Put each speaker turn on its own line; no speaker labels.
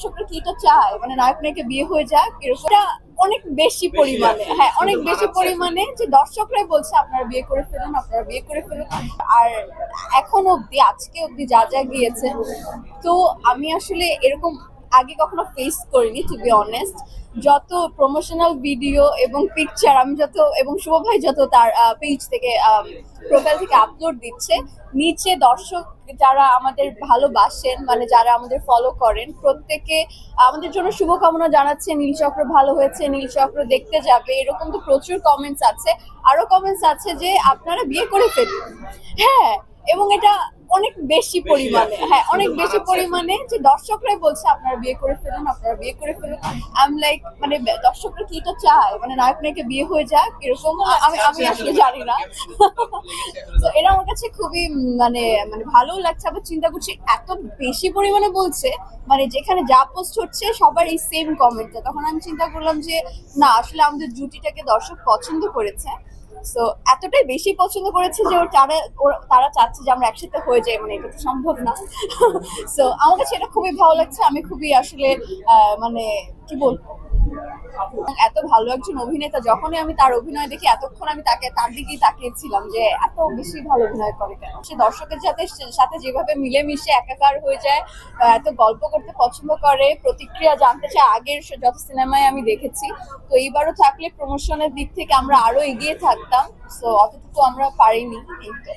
দর্শকরা কি এটা চায়, মানে নায়ক নায়িকা বিয়ে হয়ে যাক এরকমটা অনেক বেশি পরিমাণে, হ্যাঁ অনেক বেশি পরিমাণে যে দর্শকরাই বলছে আপনারা বিয়ে করে ফেলুন, আপনারা বিয়ে করে ফেলুন। আর এখন অব্দি, আজকে অব্দি যা যা গিয়েছে, তো আমি আসলে এরকম আগে কখনো ফেস করিনি টু বি অনেস্ট। যত প্রমোশনাল ভিডিও এবং পিকচার আমি যত, এবং শুভ ভাই যত তার পেজ থেকে প্রোফাইল থেকে আপলোড দিচ্ছে, নিচে দর্শক যারা আমাদের ভালোবাসেন, মানে যারা আমাদের ফলো করেন, প্রত্যেকে আমাদের জন্য শুভকামনা জানাচ্ছে, নীলচক্র ভালো হয়েছে, নীলচক্র দেখতে যাবে, এরকম তো প্রচুর কমেন্টস আছে। আরো কমেন্টস আছে যে আপনারা বিয়ে করে ফেলুন। হ্যাঁ, এবং এটা অনেক বেশি পরিমাণে, হ্যাঁ অনেক বেশি পরিমাণে যে দর্শকরাই বলছে আপনারা বিয়ে করে ফেলুন, আপনারা বিয়ে করে ফেলুন। আই এম লাইক, মানে দর্শকরা কি এটা চায়, মানে নায়ক নায়িকা বিয়ে হয়ে যাক এরকম, আমি আমি আসলে জানি না। তো এটা আমার কাছে খুবই মানে মানে ভালো লাগছে। আবার চিন্তা করছি এত বেশি পরিমাণে বলছে, মানে যেখানে যা পোস্ট হচ্ছে সবার এই সেম কমেন্টটা, তখন আমি চিন্তা করলাম যে না, আসলে আমাদের জুটিটাকে দর্শক পছন্দ করেছে। সো এতটাই বেশি পছন্দ করেছে যে তারা চাচ্ছে যে আমরা একসাথে হয়ে যাই, মানে এটা তো সম্ভব না। সো আমার কাছে এটা খুবই ভালো লাগছে। আমি খুবই আসলে মানে কি বলবো, এত ভালো একজন অভিনেতা, যখনই আমি তার অভিনয় দেখি এতক্ষণ আমি তার দিকেই তাকিয়েছিলাম যে এত বেশি ভালো অভিনয় করে কেন। সে দর্শকের সাথে যেভাবে মিলেমিশে একাকার হয়ে যায়, এত গল্প করতে পছন্দ করে, প্রতিক্রিয়া জানতে চায়, আগের যত সিনেমায় আমি দেখেছি। তো এইবারও থাকলে প্রমোশনের দিক থেকে আমরা আরো এগিয়ে থাকতাম। সো অতটুকু আমরা পারিনি, এই তো।